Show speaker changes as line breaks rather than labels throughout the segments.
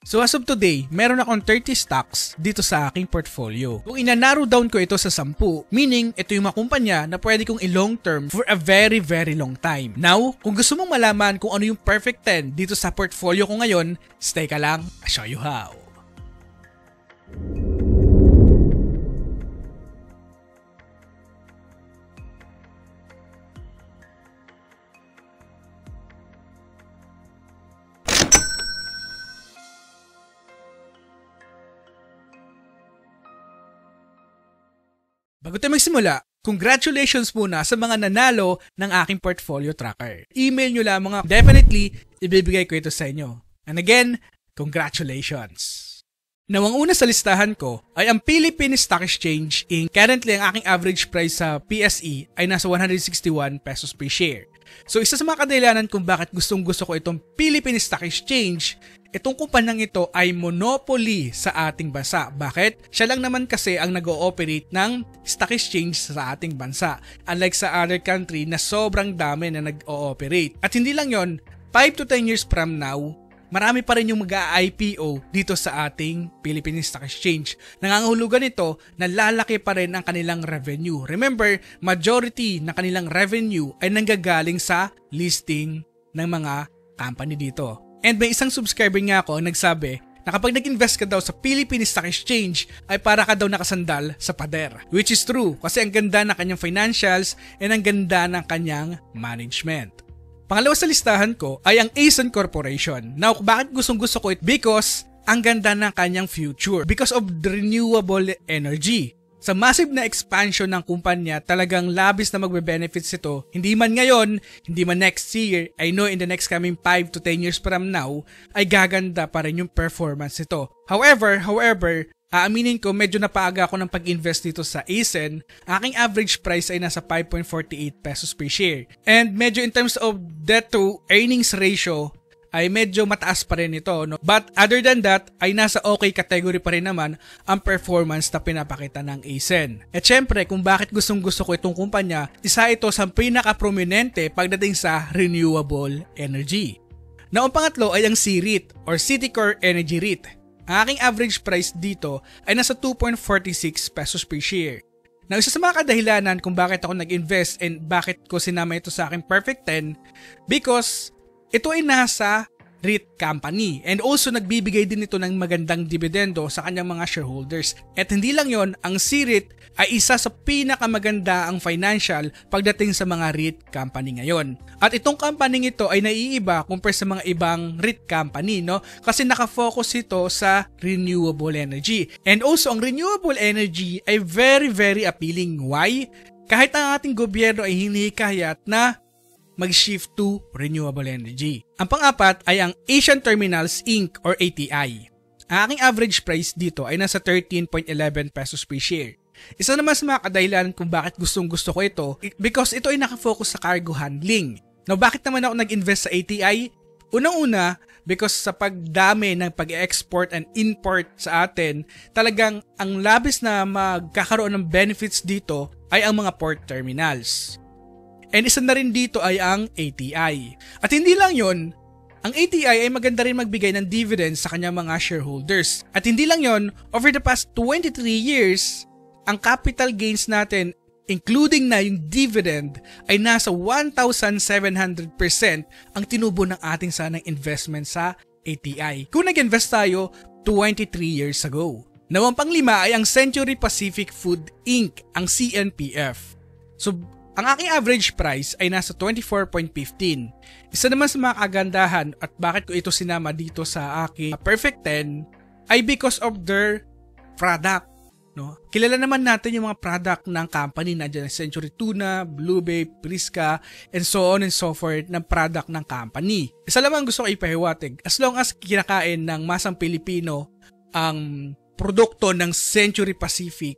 So as of today, meron akong 30 stocks dito sa aking portfolio. Kung ina-narrow down ko ito sa 10, meaning ito yung mga kumpanya na pwede kong i-long term for a very long time. Now, kung gusto mong malaman kung ano yung perfect 10 dito sa portfolio ko ngayon, stay ka lang, I'll show you how. Bago tayo magsimula, congratulations muna sa mga nanalo ng aking portfolio tracker. Email nyo lang mga definitely ibibigay ko ito sa inyo. And again, congratulations! Now, ang una sa listahan ko ay ang Philippine Stock Exchange Inc. Currently, ang aking average price sa PSE ay nasa 161 pesos per share. So, isa sa mga kadahilanan kung bakit gustong-gusto ko itong Philippine Stock Exchange, itong kumpanyang ito ay monopoly sa ating bansa. Bakit? Siya lang naman kasi ang nag-ooperate ng stock exchange sa ating bansa. Unlike sa other country na sobrang dami na nag-ooperate. At hindi lang yon, 5 to 10 years from now, marami pa rin yung mag-IPO dito sa ating Philippine Stock Exchange. Nangangahulugan nito na lalaki pa rin ang kanilang revenue. Remember, majority ng kanilang revenue ay nanggagaling sa listing ng mga company dito. And may isang subscriber nga ako ang nagsabi na kapag nag-invest ka daw sa Philippine Stock Exchange ay para ka daw nakasandal sa pader. Which is true kasi ang ganda ng kanyang financials and ang ganda ng kanyang management. Pangalawa sa listahan ko ay ang Aeson Corporation. Now, bakit gustong-gusto ko ito? Because ang ganda ng kanyang future. Because of the renewable energy. Sa massive na expansion ng kumpanya, talagang labis na magbe-benefits ito. Hindi man ngayon, hindi man next year, I know in the next coming 5 to 10 years from now, ay gaganda pa rin yung performance nito. However, aaminin ko medyo napaaga ako ng pag-invest dito sa Aeson. Aking average price ay nasa 5.48 pesos per share. And medyo in terms of debt to earnings ratio, ay medyo mataas pa rin ito. No? But other than that, ay nasa okay category pa rin naman ang performance na pinapakita ng Aeson. At syempre, kung bakit gustong-gusto ko itong kumpanya, isa ito sa pinaka-prominente pagdating sa renewable energy. Now, ang pangatlo ay ang CREIT or Citicorp Energy REIT. Ang aking average price dito ay nasa 2.46 pesos per share. Now, isa sa mga kadahilanan kung bakit ako nag-invest and bakit ko sinama ito sa aking perfect 10, because ito ay nasa REIT company and also nagbibigay din ito ng magandang dividendo sa kanyang mga shareholders. At hindi lang yon, ang CREIT ay isa sa pinakamaganda ang financial pagdating sa mga REIT company ngayon. At itong company ito ay naiiba compare sa mga ibang REIT company, no? Kasi nakafocus ito sa renewable energy. And also ang renewable energy ay very appealing. Why? Kahit ang ating gobyerno ay hinihikayat na mag-shift to renewable energy. Ang pang-apat ay ang Asian Terminals Inc. or ATI. Ang aking average price dito ay nasa 13.11 pesos per share. Isa naman sa mga kadahilan kung bakit gustong-gusto ko ito because ito ay nakafocus sa cargo handling. Now, bakit naman ako nag-invest sa ATI? Unang-una, because sa pagdami ng pag-export and import sa atin, talagang ang labis na magkakaroon ng benefits dito ay ang mga port terminals. And isa na rin dito ay ang ATI. At hindi lang yon, ang ATI ay maganda rin magbigay ng dividends sa kanyang mga shareholders. At hindi lang yon, over the past 23 years, ang capital gains natin, including na yung dividend, ay nasa 1,700% ang tinubo ng ating sanang investment sa ATI. Kung nag-invest tayo 23 years ago. Now, ang panglima ay ang Century Pacific Food Inc., ang CNPF. So, ang aking average price ay nasa 24.15. Isa naman sa mga kagandahan at bakit ko ito sinama dito sa aking perfect 10 ay because of their product. No? Kilala naman natin yung mga product ng company na dyan, Century Tuna, Blue Bay, Prisca, and so on and so forth ng product ng company. Isa lang ang gusto ko ipahiwatig. As long as kinakain ng masang Pilipino ang produkto ng Century Pacific,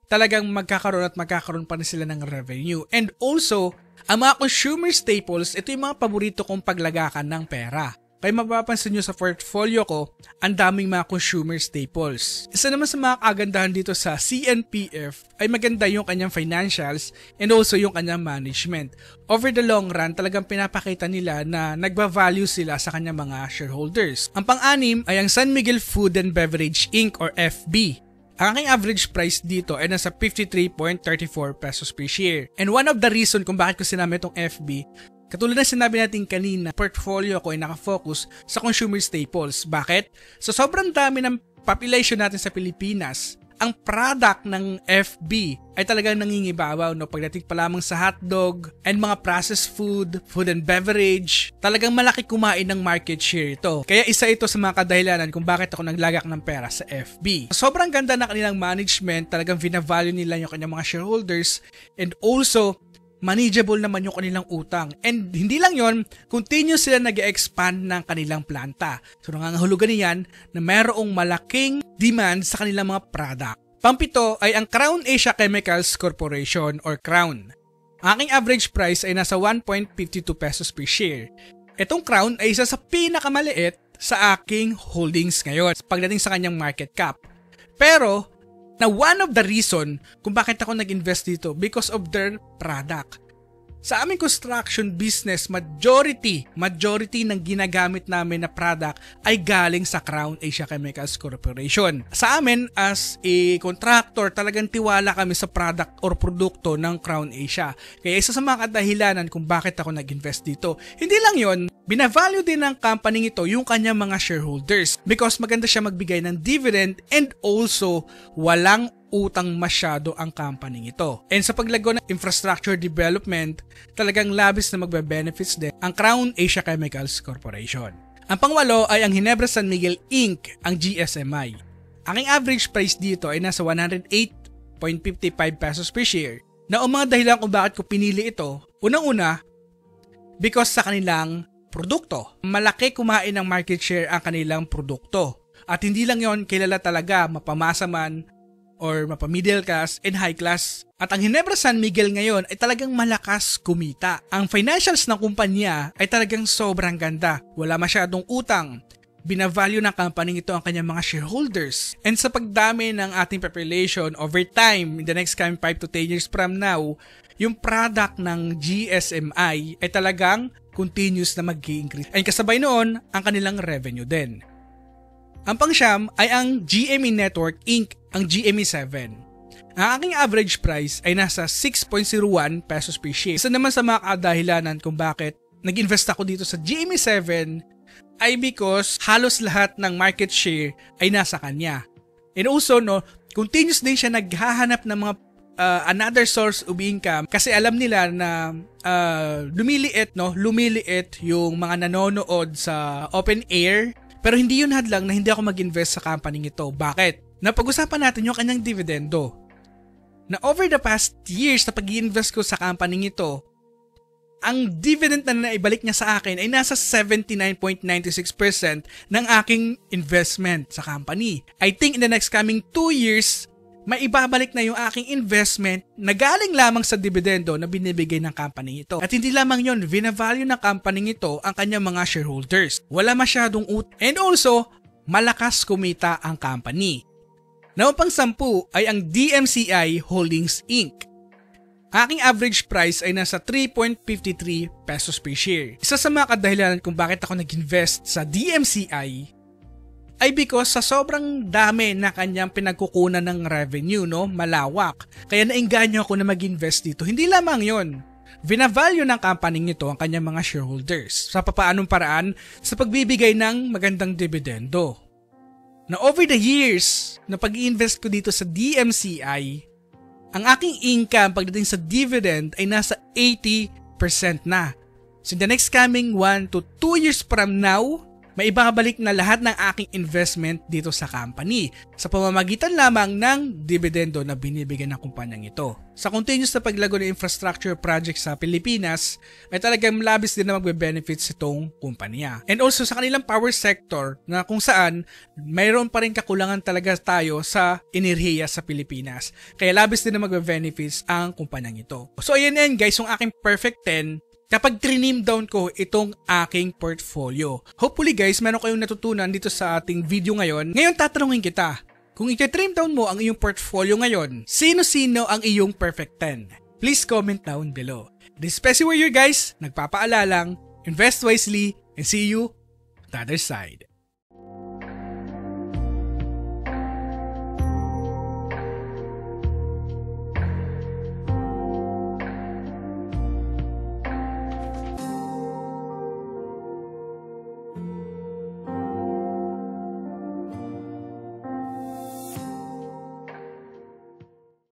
talagang magkakaroon pa rin sila ng revenue. And also, ang mga consumer staples, ito yung mga paborito kong paglagakan ng pera. Kaya mapapansin nyo sa portfolio ko, ang daming mga consumer staples. Isa naman sa mga kagandahan dito sa CNPF ay maganda yung kanyang financials and also yung kanyang management. Over the long run, talagang pinapakita nila na nagba-value sila sa kanyang mga shareholders. Ang pang-anim ay ang San Miguel Food and Beverage Inc. or FB. Ang aking average price dito ay nasa 53.34 pesos per share. And one of the reason kung bakit ko sinama itong FB, katulad ng sinabi natin kanina, portfolio ko ay nakafocus sa consumer staples. Bakit? Sa sobrang dami ng population natin sa Pilipinas, ang product ng FB ay talagang nangingibabaw, no? Pagdating pa lamang sa hotdog and mga processed food, food and beverage, talagang malaki kumain ng market share ito. Kaya isa ito sa mga kadahilanan kung bakit ako naglagak ng pera sa FB. Sobrang ganda na kanilang management, talagang vina-value nila yung kanyang mga shareholders, and also manageable naman yung kanilang utang. And hindi lang yon, continuous sila nag-expand ng kanilang planta. So nangangahulugan niyan na mayroong malaking demand sa kanilang mga product. Pang-pito ay ang Crown Asia Chemicals Corporation or Crown. Ang aking average price ay nasa 1.52 pesos per share. Itong Crown ay isa sa pinakamaliit sa aking holdings ngayon pagdating sa kanyang market cap. Pero na one of the reason kung bakit ako nag-invest dito because of their product. Sa aming construction business, majority ng ginagamit namin na product ay galing sa Crown Asia Chemicals Corporation. Sa amin as a contractor, talagang tiwala kami sa product or produkto ng Crown Asia. Kaya isa sa mga kadahilanan kung bakit ako nag-invest dito. Hindi lang yon, binavalue din ng company ito yung kanyang mga shareholders because maganda siya magbigay ng dividend and also walang utang masyado ang company ito. And sa paglago ng infrastructure development, talagang labis na magbe-benefits din ang Crown Asia Chemicals Corporation. Ang pangwalo ay ang Ginebra San Miguel Inc., ang GSMI. Aking average price dito ay nasa 108.55 pesos per share. Na ang mga dahilan kung bakit ko pinili ito, unang-una, because sa kanilang produkto. Malaki kumain ng market share ang kanilang produkto. At hindi lang yon, kilala talaga, mapamasa man or mapa-middle class and high class. At ang Ginebra San Miguel ngayon ay talagang malakas kumita. Ang financials ng kumpanya ay talagang sobrang ganda. Wala masyadong utang. Binavalue ng company ito ang kanyang mga shareholders. And sa pagdami ng ating population over time, in the next coming 5 to 10 years from now, yung product ng GSMI ay talagang continuous na mag-i-increase. And kasabay noon, ang kanilang revenue din. Ang pangsyam ay ang GME Network Inc., ang GME7. Ang aking average price ay nasa 6.01 pesos per share. Isa naman sa mga kadahilanan kung bakit nag-invest ako dito sa GME7 ay because halos lahat ng market share ay nasa kanya. And also, no, continuous din siya naghahanap ng mga another source of income kasi alam nila na lumiliit yung mga nanonood sa open air. Pero hindi yun hadlang na hindi ako mag-invest sa company ito. Bakit? Napag-usapan natin yung kanyang dividendo. Na over the past years na pag-i-invest ko sa company ito, ang dividend na naibalik niya sa akin ay nasa 79.96% ng aking investment sa company. I think in the next coming 2 years, maibabalik na yung aking investment na galing lamang sa dividendo na binibigay ng company ito. At hindi lamang yun, vina-value ng company ito ang kanyang mga shareholders. Wala masyadong and also, malakas kumita ang company. Now, pang-10 ay ang DMCI Holdings Inc. Aking average price ay nasa 3.53 pesos per share. Isa sa mga kadahilanan kung bakit ako nag-invest sa DMCI ay because sa sobrang dami na kanyang pinagkukunan ng revenue, no, malawak. Kaya nainganyo ako na mag-invest dito. Hindi lamang yon, vina-value ng company nito ang kanyang mga shareholders sa papaanong paraan sa pagbibigay ng magandang dividendo. Na over the years na pag-i-invest ko dito sa DMCI, ang aking income pagdating sa dividend ay nasa 80% na. So in the next coming 1 to 2 years from now, maibabalik na lahat ng aking investment dito sa company sa pamamagitan lamang ng dividendo na binibigyan ng kumpanyang ito. Sa continuous na paglago ng infrastructure project sa Pilipinas ay talagang labis din na magbe-benefits itong kumpanya. And also sa kanilang power sector na kung saan mayroon pa rin kakulangan talaga tayo sa enerhiya sa Pilipinas. Kaya labis din na magbe-benefits ang kumpanyang ito. So ayan guys, yung aking perfect 10 kapag trim down ko itong aking portfolio. Hopefully guys, meron kayong natutunan dito sa ating video ngayon. Ngayon tatanungin kita, kung i-trim down mo ang iyong portfolio ngayon, sino-sino ang iyong perfect 10? Please comment down below. This is Pesi Warrior guys, nagpapaalalang, invest wisely, and see you on the other side.